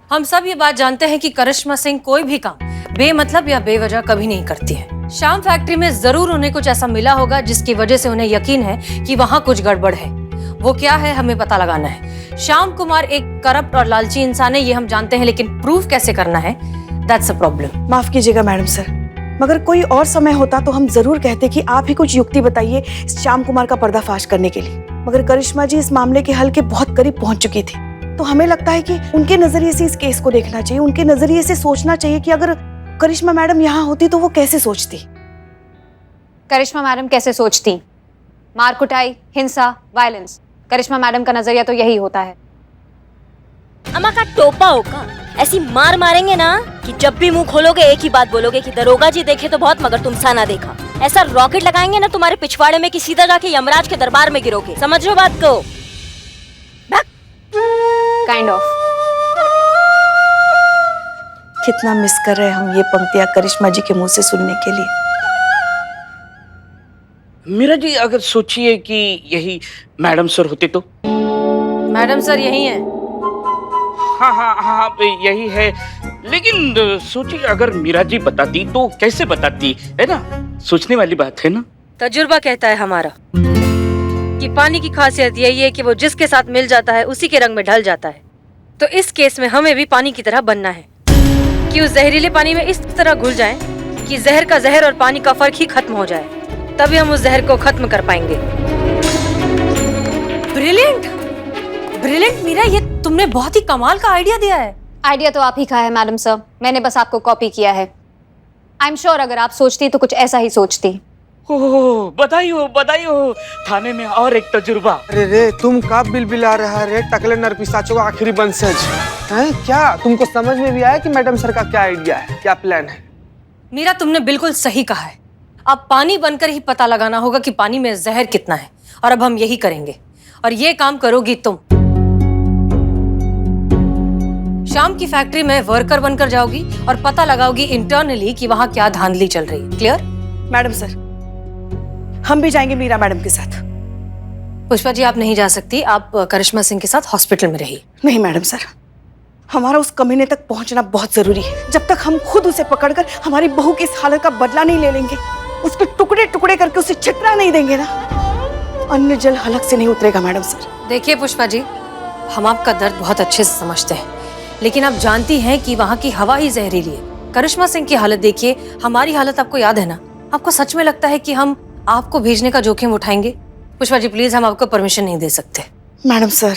हम सब ये बात जानते हैं कि करिश्मा सिंह कोई भी काम बेमतलब या बेवजह कभी नहीं करती है। श्याम फैक्ट्री में जरूर उन्हें कुछ ऐसा मिला होगा जिसकी वजह से उन्हें यकीन है कि वहाँ कुछ गड़बड़ है। वो क्या है हमें पता लगाना है। श्याम कुमार एक करप्ट और लालची इंसान है, ये हम जानते हैं, लेकिन प्रूफ कैसे करना है, दैट्स अ प्रॉब्लम। माफ कीजिएगा मैडम सर, मगर कोई और समय होता तो हम जरूर कहते कि आप ही कुछ युक्ति बताइए श्याम कुमार का पर्दाफाश करने के लिए। मगर करिश्मा जी इस मामले के हल के बहुत करीब पहुंच चुकी थी, तो हमें लगता है कि उनके नजरिए से इस केस को देखना चाहिए, उनके नजरिए से सोचना चाहिए कि अगर करिश्मा मैडम यहाँ होती तो वो कैसे सोचती। करिश्मा मैडम कैसे सोचती? मार कुटाई, हिंसा, वायलेंस। करिश्मा मैडम का नजरिया तो यही होता है। अम्मा का टोपा होगा, ऐसी मार मारेंगे ना कि जब भी मुंह खोलोगे एक ही बात बोलोगे कि दरोगा जी देखे तो बहुत मगर तुम सा ना देखा। ऐसा रॉकेट लगाएंगे ना तुम्हारे पिछवाड़े में कि सीधा जाके यमराज के दरबार में गिरोगे। समझ रहे हो बात को? Kind of. कितना मिस कर रहे हैं हम ये पंक्तियां करिश्मा जी के मुंह से सुनने के लिए। मीरा जी अगर सोचिए कि यही मैडम सर होते तो। मैडम सर यही है। हाँ हाँ हाँ यही है, लेकिन सोचिए अगर मीरा जी बताती तो कैसे बताती, है ना? सोचने वाली बात है ना। तजुर्बा कहता है हमारा कि पानी की खासियत यही है कि वो जिसके साथ मिल जाता है उसी के रंग में ढल जाता है। तो इस केस में हमें भी पानी की तरह बनना है कि उस जहरीले पानी में इस तरह घुल जाएं कि जहर का जहर और पानी का फर्क ही खत्म हो जाए, तभी हम उस जहर को खत्म कर पाएंगे। ब्रिलियंट ब्रिलियंट मीरा, ये तुमने बहुत ही कमाल का आइडिया दिया है। आइडिया तो आप ही का है मैडम सर, मैंने बस आपको कॉपी किया है। आई एम श्योर अगर आप सोचती तो कुछ ऐसा ही सोचती। ओह बधाई हो, थाने में और एक तजुर्बा। अरे रे तुम कब बिलबिला रहा रे टकले नरपिशाचों का आखिरी वंशज हैं? क्या तुमको समझ में भी आया कि मैडम सर का क्या आइडिया है, क्या प्लान है? मीरा तुमने बिल्कुल सही कहा है। अब पानी बनकर ही पता लगाना होगा कि पानी में जहर कितना है, और अब हम यही करेंगे और ये काम करोगी तुम। शाम की फैक्ट्री में वर्कर बनकर जाओगी और पता लगाओगी इंटरनली कि वहाँ क्या धांधली चल रही है। क्लियर? मैडम सर हम भी जाएंगे मीरा मैडम के साथ। पुष्पा जी आप नहीं जा सकती, आप करिश्मा सिंह के साथ हॉस्पिटल में रहिए। नहीं मैडम सर, हमारा उस कमीने तक पहुंचना बहुत जरूरी है। जब तक हम खुद उसे पकड़कर हमारी बहू की इस हालत का बदला नहीं ले लेंगे, उसके टुकड़े टुकड़े करके उसे छितरा नहीं देंगे ना, अन्न जल हलक से नहीं उतरेगा मैडम सर। देखिए पुष्पा जी, हम आपका दर्द बहुत अच्छे से समझते हैं, लेकिन आप जानती हैं कि वहाँ की हवा ही जहरीली है। करिश्मा सिंह की हालत देखिए, हमारी हालत आपको याद है ना? आपको सच में लगता है कि हम आपको भेजने का जोखिम उठाएंगे? पुष्पा जी प्लीज, हम आपको परमिशन नहीं दे सकते। Madam sir.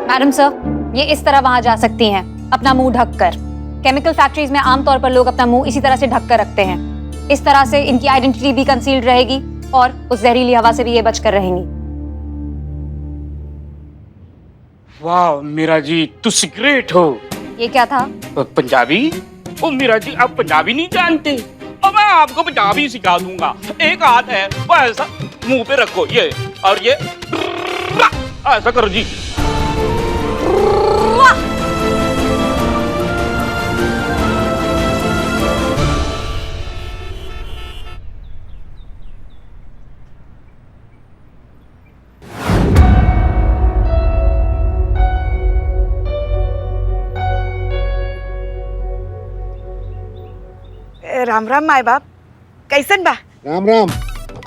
मैडम सर ये इस तरह वहां जा सकती हैं अपना मुंह ढककर। केमिकल फैक्ट्रीज में आमतौर पर लोग अपना मुंह इसी तरह से ढक कर रखते हैं। इस तरह से इनकी आइडेंटिटी भी कंसील्ड रहेगी और उस जहरीली हवा से भी ये बचकर रहेंगी। वाह मीरा जी तुम ग्रेट हो। ये क्या था? पंजाबी? ओ मीरा जी आप पंजाबी नहीं जानते? और मैं आपको पंजाबी सिखा दूंगा। एक हाथ है वो ऐसा मुंह पे रखो ये, और ये ऐसा करो जी। राम राम माए बाप, कैसन बा? राम राम।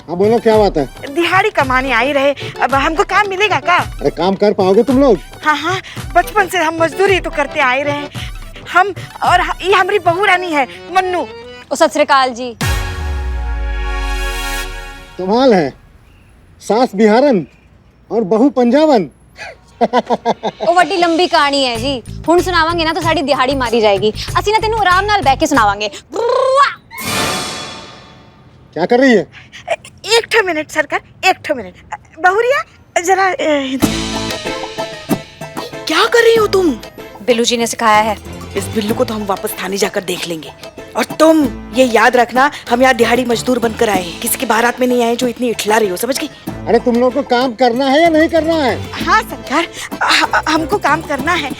हाँ बोलो क्या बात है? दिहाड़ी कमाने आई रहे, अब हमको काम मिलेगा का? अरे काम कर पाओगे तुम लोग? हाँ हाँ, बचपन से हम मजदूरी तो करते आए रहे हम, और ये हमारी बहू रानी है मन्नू। सत श्री अकाल जी। कमाल है, सास बिहारन और बहू पंजाबन। ਉਹ ਵੱਡੀ ਲੰਬੀ ਕਹਾਣੀ ਹੈ ਜੀ, ਹੁਣ ਸੁਣਾਵਾਂਗੇ ਨਾ ਤਾਂ ਸਾਡੀ ਦਿਹਾੜੀ ਮਾਰੀ ਜਾਏਗੀ। ਅਸੀਂ ਨਾ ਤੈਨੂੰ ਆਰਾਮ ਨਾਲ ਬਹਿ ਕੇ ਸੁਣਾਵਾਂਗੇ। क्या कर रही है? एक ठो मिनट सरकार, एक ठो मिनट। बहुरिया जरा क्या कर रही हो तुम? बिल्लू जी ने सिखाया है। इस बिल्लू को तो हम वापस थाने जाकर देख लेंगे। और तुम ये याद रखना, हम यहाँ दिहाड़ी मजदूर बनकर आए हैं, किसी की बारात में नहीं आए जो इतनी इठला रही हो, समझ गई? अरे तुम लोग को काम करना है या नहीं करना है? हाँ सरकार, हमको काम करना है।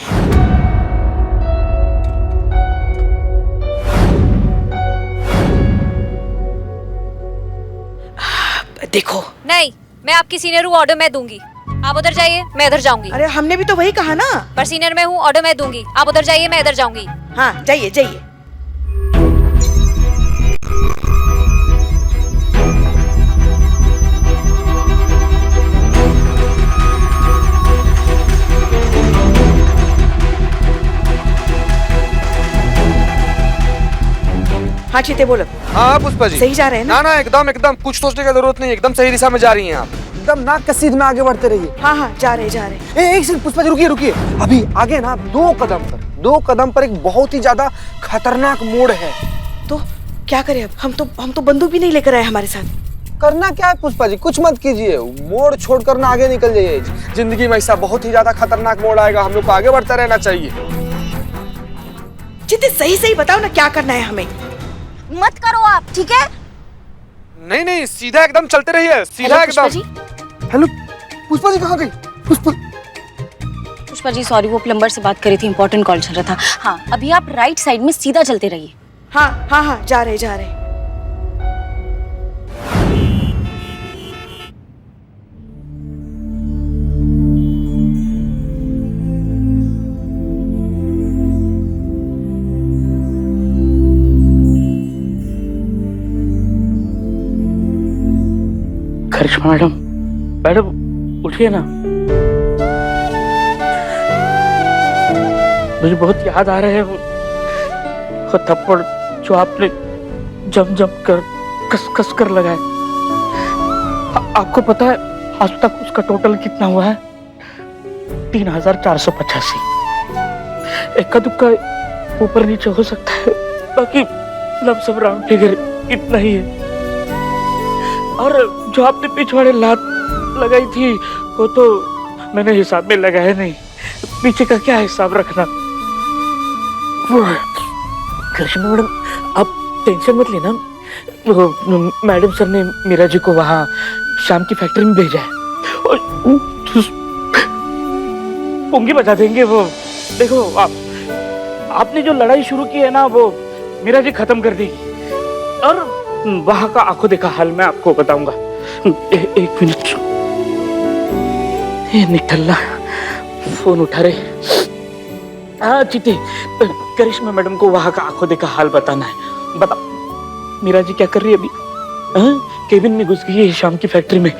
देखो नहीं, मैं आपकी सीनियर हूँ, ऑर्डर मैं दूंगी। आप उधर जाइए, मैं इधर जाऊंगी। अरे हमने भी तो वही कहा ना। पर सीनियर मैं हूँ, ऑर्डर मैं दूंगी। आप उधर जाइए, मैं इधर जाऊंगी। हाँ जाइए जाइए। हाँ चीते बोलो। हाँ पुष्पा जी, सही जा रहे हैं ना? ना एकदम एकदम कुछ सोचने की जरूरत नहीं, एकदम सही दिशा में जा रही हैं आप। एकदम नाक के सीध में आगे बढ़ते रहिए। हाँ हाँ जा रहे। एक सेकंड पुष्पा जी, रुकिए रुकिए। अभी आगे ना 2 कदम पर एक बहुत ही ज्यादा खतरनाक मोड़ है। तो क्या करें अब? हम तो बंदूक भी नहीं लेकर आए हमारे साथ। करना क्या है पुष्पा जी, कुछ मत कीजिए, मोड़ छोड़कर ना आगे निकल जाइए। जिंदगी में ऐसा बहुत ही ज्यादा खतरनाक मोड़ आएगा, हम लोग को आगे बढ़ता रहना चाहिए। चीते सही बताओ ना क्या करना है हमें। मत करो आप, ठीक है? नहीं सीधा एकदम चलते रहिए, सीधा पुष्पा एकदम। हेलो पुष्पा जी, कहाँ गई पुष्पा? पुष्पा जी सॉरी, वो प्लम्बर से बात करी थी, इंपॉर्टेंट कॉल चल रहा था। हाँ अभी आप राइट साइड में सीधा चलते रहिए। हाँ जा रहे। करिश्मा मैडम उठिए ना, मुझे बहुत याद आ रहे हैं वो थप्पड़ जो आपने जम कर कस कर लगाए। आपको पता है आज तक उसका टोटल कितना हुआ है? 3485। इक्का दुक्का ऊपर नीचे हो सकता है, बाकी लमसम राउंड फिगर इतना ही है। और जो आपने पिछवाड़े लात लगाई थी वो तो मैंने हिसाब में लगाया नहीं, पीछे का क्या हिसाब रखना। कृष्ण मैडम आप टेंशन मत लेना, मैडम सर ने मीरा जी को वहाँ शाम की फैक्ट्री में भेजा है और पुंगी बजा देंगे वो। देखो आपने जो लड़ाई शुरू की है ना वो मीरा जी खत्म कर देगी, और वहां का आंखों देखा हाल मैं आपको बताऊंगा। एक मिनट, ये निकलना फोन उठा रहे। हाँ चीते, करिश्मा मैडम को वहां का आंखों देखा हाल बताना है। बता मीरा जी क्या कर रही है अभी? केबिन में घुस गई है शाम की फैक्ट्री में।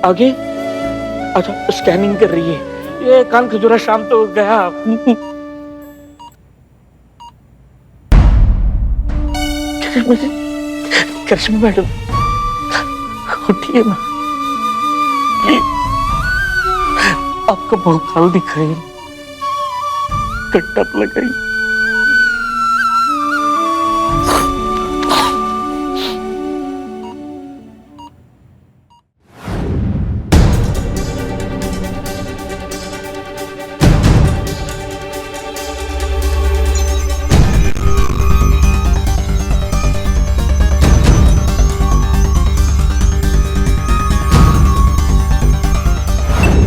आगे अच्छा स्कैनिंग कर रही है। ये कान खजूरा शाम तो गया। करिश्मा मैडम उठिए ना, आपका भौकाल दिख रही है, कट्टा लगाई।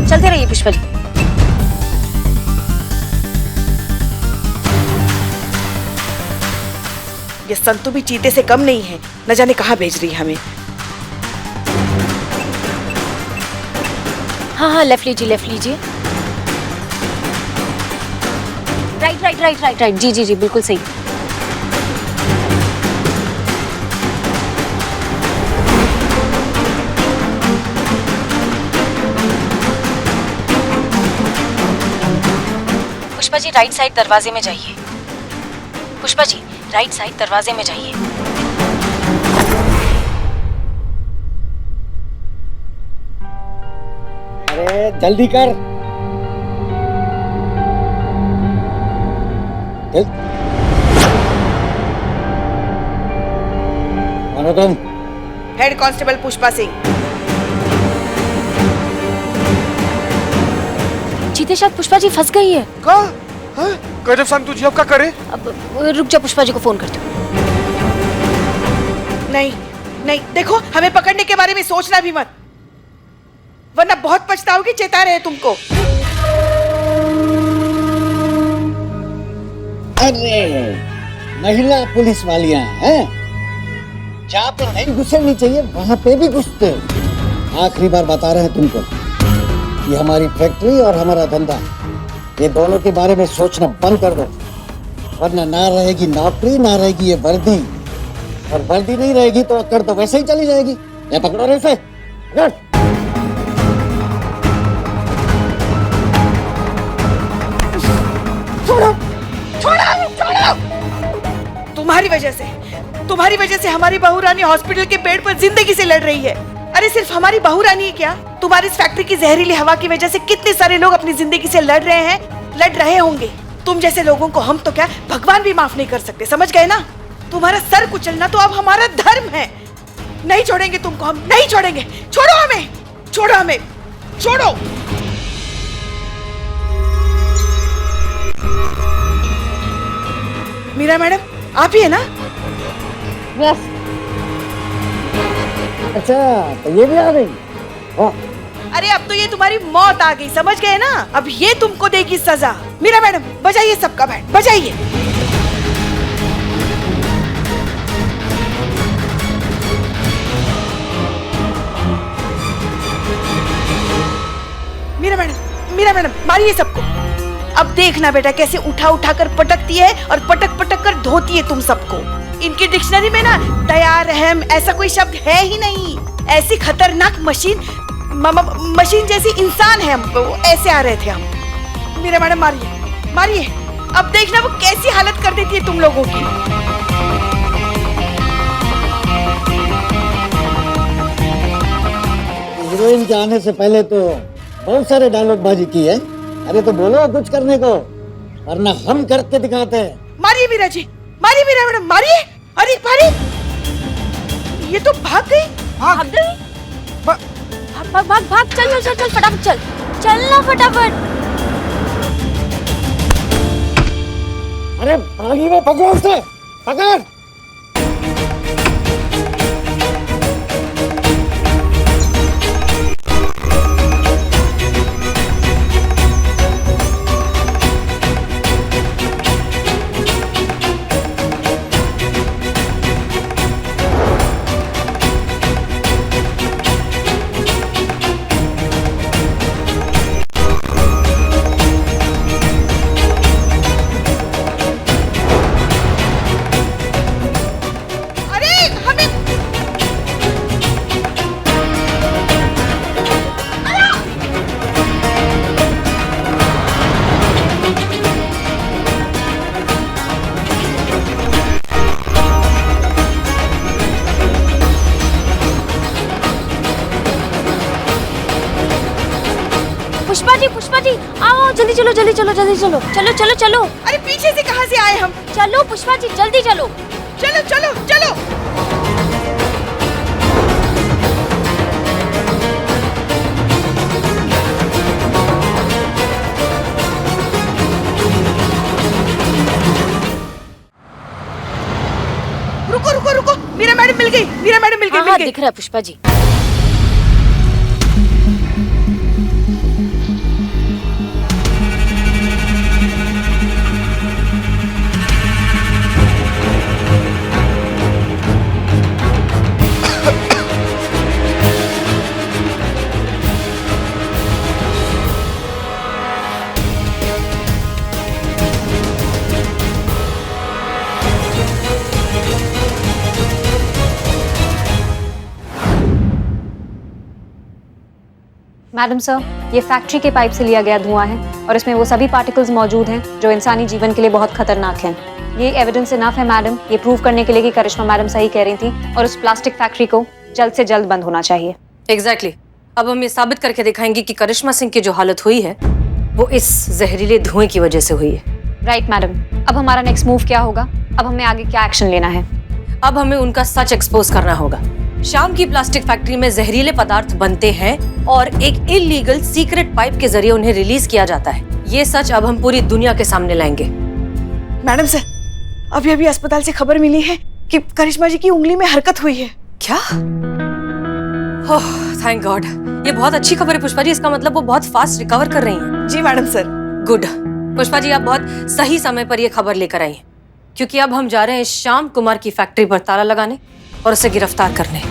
चलते रहिए पुष्पा जी। ये संतु भी चीते से कम नहीं है, न जाने कहाँ भेज रही है हमें। हाँ लेफ्ट लीजिए। राइट जी बिल्कुल सही। पुष्पा जी राइट साइड दरवाजे में जाइए। पुष्पा जी राइट साइड दरवाजे में जाइए। अरे जल्दी कर। कौन हो तुम? Head constable Pushpa Singh. चीते शायद पुष्पा जी फंस गई है। गजब संतु जी, अब क्या करे? अब रुक जा, पुष्पा जी को फोन करती हूँ। नहीं देखो, हमें पकड़ने के बारे में सोचना भी मत, वरना बहुत पछताओगी। चेता रहे तुमको। अरे महिला पुलिस वालियां हैं, जहाँ पे नहीं घुसनी चाहिए वहां पे भी घुसते हो। आखिरी बार बता रहे हैं तुमको, ये हमारी फैक्ट्री और हमारा धंधा, ये दोनों के बारे में सोचना बंद कर दो, वरना ना रहेगी नौकरी, ना रहेगी ये वर्दी, और वर्दी नहीं रहेगी तो अक्कड़ तो वैसे ही चली जाएगी। ये पकड़ो रे इसे, पकड़। छोड़ो छोड़ो छोड़ो। तुम्हारी वजह से हमारी बहू रानी हॉस्पिटल के बेड पर जिंदगी से लड़ रही है। अरे सिर्फ हमारी बहू रानी ही क्या, तुम्हारी इस फैक्ट्री की जहरीली हवा की वजह से कितने सारे लोग अपनी जिंदगी से लड़ रहे होंगे। तुम जैसे लोगों को हम तो क्या भगवान भी माफ नहीं कर सकते, समझ गए ना? तुम्हारा सर कुचलना तो अब हमारा धर्म है। नहीं छोड़ेंगे तुमको, हम नहीं छोड़ेंगे। छोड़ो हमें, छोड़ो हमें, छोड़ो। मीरा मैडम, आप ही है ना? यस। अच्छा, तो ये भी आ गई। हाँ। अरे अब तो ये तुम्हारी मौत आ गई, समझ गए ना? अब ये तुमको देगी सजा। मीरा मैडम, बजाइए सबका बैंड, बजाइए। मीरा मैडम मारिए सबको। अब देखना बेटा कैसे उठा उठा कर पटकती है और पटक पटक कर धोती है तुम सबको। इनकी डिक्शनरी में ना दया, रहम ऐसा कोई शब्द है ही नहीं। ऐसी खतरनाक मशीन जैसी इंसान है हम, ऐसे आ रहे थे हम। मीरा मैडम मारिए मारिए, अब देखना वो कैसी हालत कर देती है तुम लोगों की। हीरोइन के आने से पहले तो बहुत सारे डायलॉग बाजी की है। अरे तो बोलो कुछ करने को, वरना हम करके दिखाते हैं। मारिए मीरा जी, मारिए मीरा मैडम, मारिए। अरे मारिए, ये तो भाग गई। भाग गई? भाग भाग भाग, चल चल चल, फटाफट चल, चलना फटाफट। अरे भागी वो, पकड़ो उसे, पकड़। पुष्पा जी आओ, जल्दी चलो जल्दी चलो जल्दी चलो, चलो चलो चलो। अरे पीछे से कहां से आए हम? चलो पुष्पा जी जल्दी चलो, चलो चलो चलो। रुको रुको रुको, मीरा मैडम मिल गई, मीरा मैडम मिल गई, मिल गई। दिख रहा है पुष्पा जी। मैडम सर, ये फैक्ट्री के पाइप से लिया गया धुआं है और इसमें वो सभी पार्टिकल्स मौजूद हैं जो इंसानी जीवन के लिए बहुत खतरनाक हैं। ये एविडेंस इनफ है मैडम, ये प्रूव करने के लिए कि करिश्मा मैडम सही कह रही थी और उस प्लास्टिक फैक्ट्री को जल्द से जल्द बंद होना चाहिए। एग्जैक्टली। अब हम ये साबित करके दिखाएंगे कि करिश्मा सिंह की जो हालत हुई है वो इस जहरीले धुएं की वजह से हुई है। राइट मैडम, अब हमारा नेक्स्ट मूव क्या होगा? अब हमें आगे क्या एक्शन लेना है? अब हमें उनका सच एक्सपोज करना होगा। शाम की प्लास्टिक फैक्ट्री में जहरीले पदार्थ बनते हैं और एक इलीगल सीक्रेट पाइप के जरिए उन्हें रिलीज किया जाता है। ये सच अब हम पूरी दुनिया के सामने लाएंगे। मैडम सर, अभी अभी अस्पताल से खबर मिली है कि करिश्मा जी की उंगली में हरकत हुई है। क्या? ओह थैंक गॉड, ये बहुत अच्छी खबर है पुष्पा जी। इसका मतलब वो बहुत फास्ट रिकवर कर रही हैं। जी मैडम सर। गुड पुष्पा जी, आप बहुत सही समय पर ये खबर लेकर आई हैं, क्योंकि अब हम जा रहे हैं श्याम कुमार की फैक्ट्री पर ताला लगाने और उसे गिरफ्तार करने।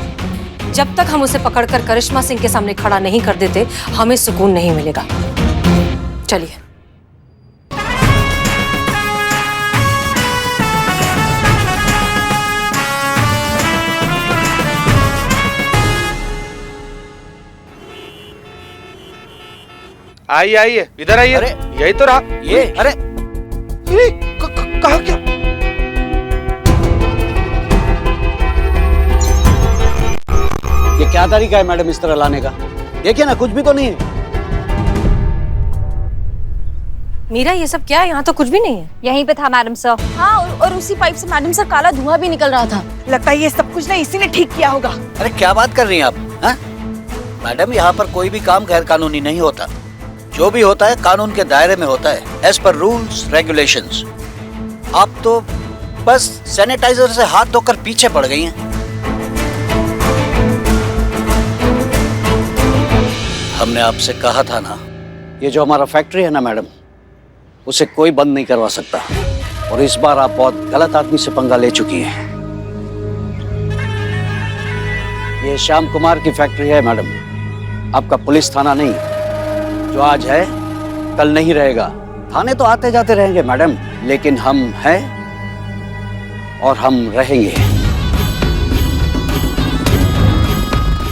जब तक हम उसे पकड़कर करिश्मा सिंह के सामने खड़ा नहीं कर देते, हमें सुकून नहीं मिलेगा। चलिए। आइए आइए, इधर आइए। अरे, यही तो रहा। ये अरे ये कहा क्या? ये क्या तरीका है मैडम इस तरह लाने का? देखिए ना, कुछ भी तो नहीं है। मीरा, ये सब क्या है? यहाँ तो कुछ भी नहीं है। यहीं पे था मैडम सर। हाँ, और उसी पाइप से मैडम सर काला धुआं भी निकल रहा था। लगता है ये सब कुछ ना इसी ने ठीक किया होगा। अरे क्या बात कर रही हैं आप? हाँ? मैडम, यहाँ पर कोई भी काम गैर कानूनी नहीं होता। जो भी होता है कानून के दायरे में होता है, एज पर रूल्स रेगुलेशंस। आप तो बस सैनिटाइजर से हाथ धोकर पीछे पड़ गई हैं। हमने आपसे कहा था ना, ये जो हमारा फैक्ट्री है ना मैडम, उसे कोई बंद नहीं करवा सकता। और इस बार आप बहुत गलत आदमी से पंगा ले चुकी हैं। ये श्याम कुमार की फैक्ट्री है मैडम, आपका पुलिस थाना नहीं। जो आज है कल नहीं रहेगा। थाने तो आते जाते रहेंगे मैडम, लेकिन हम हैं और हम रहेंगे।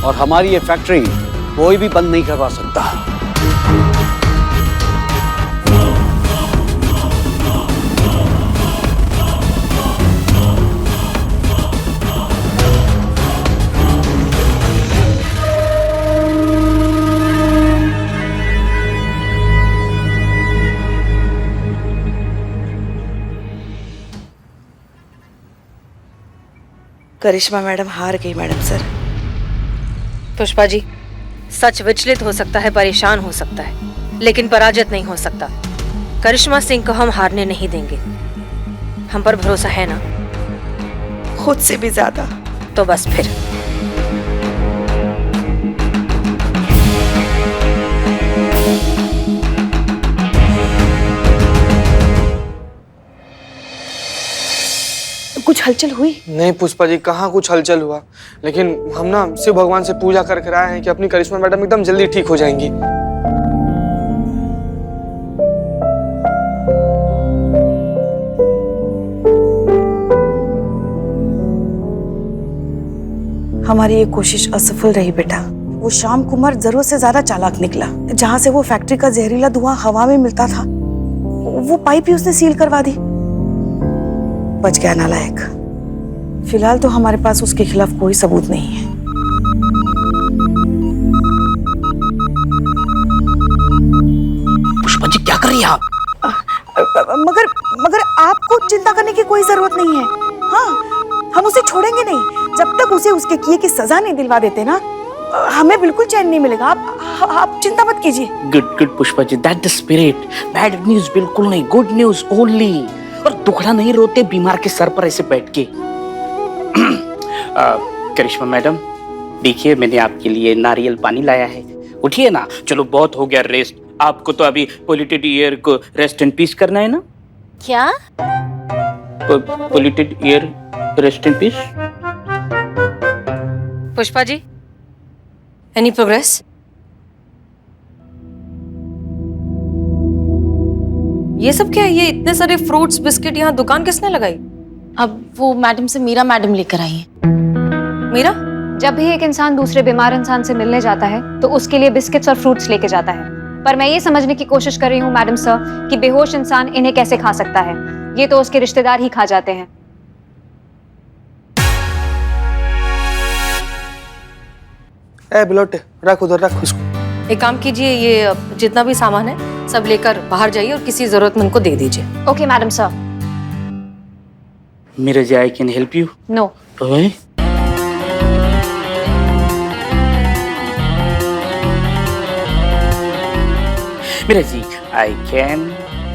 और हमारी ये फैक्ट्री कोई भी बंद नहीं करवा सकता। करिश्मा मैडम हार गई मैडम सर। पुष्पा जी, सच विचलित हो सकता है, परेशान हो सकता है, लेकिन पराजित नहीं हो सकता। करिश्मा सिंह को हम हारने नहीं देंगे। हम पर भरोसा है ना? खुद से भी ज्यादा। तो बस फिर। कुछ हलचल हुई? नहीं पुष्पा जी, कहाँ कुछ हलचल हुआ। लेकिन हम ना शिव भगवान से पूजा करके आए हैं कि अपनी करिश्मा मैडम एकदम जल्दी ठीक हो जाएंगी। हमारी ये कोशिश असफल रही बेटा। वो श्याम कुमार जरूरत से ज्यादा चालाक निकला। जहाँ से वो फैक्ट्री का जहरीला धुआं हवा में मिलता था, वो पाइप ही उसने सील करवा दी। बच गया नालायक। फिलहाल तो हमारे पास उसके खिलाफ कोई सबूत नहीं है। पुष्पा जी क्या कर रही हैं आप? मगर आपको चिंता करने की कोई जरूरत नहीं है। हाँ, हम उसे छोड़ेंगे नहीं जब तक उसे उसके किए की सजा नहीं दिलवा देते ना, हमें बिल्कुल चैन नहीं मिलेगा। आप चिंता मत कीजिए। Good good Pushpa ji, that the spirit. Bad news बिल्कुल नहीं, गुड न्यूज ओनली। और दुखड़ा नहीं रोते बीमार के सर पर ऐसे बैठ के। करिश्मा मैडम, देखिए मैंने आपके लिए नारियल पानी लाया है, उठिए ना। चलो बहुत हो गया रेस्ट। आपको तो अभी पोल्यूटेड एयर को रेस्ट एंड पीस करना है ना? क्या? Polluted air rest and peace. Pushpa ji, any progress? ये सब क्या है? ये इतने सारे फ्रूट्स बिस्किट यहाँ दुकान किसने लगाई? अब वो मैडम से मीरा मैडम लेकर आई है। मीरा? जब भी एक इंसान दूसरे बीमार इंसान से मिलने जाता है तो उसके लिए बिस्किट्स और फ्रूट्स लेके जाता है। पर मैं ये समझने की कोशिश कर रही हूँ मैडम सर कि बेहोश इंसान इन्हें कैसे खा सकता है। ये तो उसके रिश्तेदार ही खा जाते हैं। ए बिलोटे, रख उधर, रख उसको। एक काम कीजिए, ये जितना भी सामान है सब लेकर बाहर जाइए और किसी जरूरतमंद को दे दीजिए। Okay madam sir. Meera ji, I can help you? No. ओए Meera ji, I can.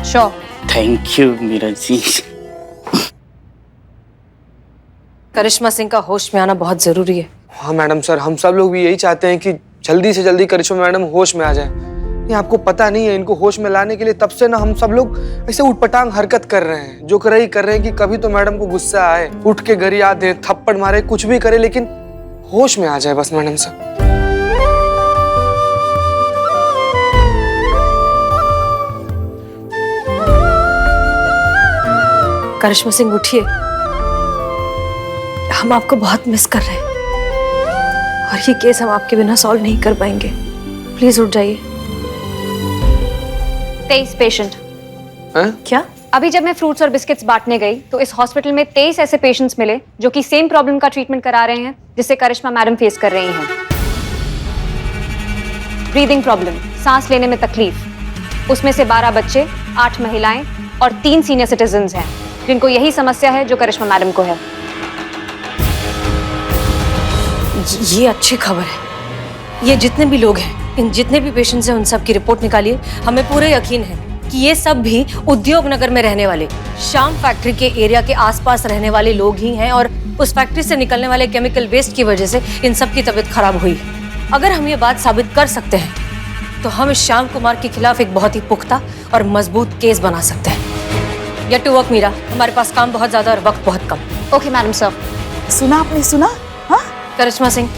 Sure. Thank you Meera ji. Karishma Singh का होश में आना बहुत जरूरी है। हाँ मैडम सर, हम सब लोग भी यही चाहते हैं कि जल्दी से जल्दी करिश्मा मैडम होश में आ जाए। ये आपको पता नहीं है, इनको होश में लाने के लिए तब से ना हम सब लोग ऐसे उठपटांग हरकत कर रहे हैं, जो कर रहे हैं कि कभी तो मैडम को गुस्सा आए, उठ के गरिया दे, थप्पड़ मारे, कुछ भी करे, लेकिन होश में आ जाए बस मैडम साहब। करिश्मा सिंह उठिए, हम आपको बहुत मिस कर रहे हैं और ये केस हम आपके बिना सॉल्व नहीं कर पाएंगे। प्लीज उठ जाइए। 23 पेशेंट। हैं? क्या? अभी जब मैं फ्रूट्स और बिस्किट्स बांटने गई तो इस हॉस्पिटल में 23 ऐसे पेशेंट्स मिले जो कि सेम प्रॉब्लम का ट्रीटमेंट करा रहे हैं जिससे करिश्मा मैडम फेस कर रही हैं। ब्रीदिंग प्रॉब्लम, सांस लेने में तकलीफ। उसमें से 12 बच्चे, 8 महिलाएं और 3 सीनियर सिटीजन्स हैं जिनको यही समस्या है जो करिश्मा मैडम को है। ये अच्छी खबर है। ये जितने भी लोग हैं, इन जितने भी पेशेंट्स हैं, उन सब की रिपोर्ट निकालिए। हमें पूरे यकीन है कि ये सब भी उद्योग नगर में रहने वाले, शाम फैक्ट्री के एरिया के आसपास रहने वाले लोग ही हैं और उस फैक्ट्री से निकलने वाले केमिकल वेस्ट की वजह से इन सब की तबीयत खराब हुई। अगर हम ये बात साबित कर सकते हैं तो हम इस श्याम कुमार के खिलाफ एक बहुत ही पुख्ता और मजबूत केस बना सकते हैं। गेट टू वर्क मीरा, हमारे पास काम बहुत ज्यादा और वक्त बहुत कम। Okay madam sir. सुना आपने? सुना? हाँ, करिश्मा सिंह,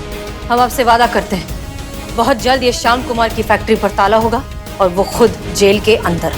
हम आपसे वादा करते हैं बहुत जल्द ये श्याम कुमार की फैक्ट्री पर ताला होगा और वो खुद जेल के अंदर।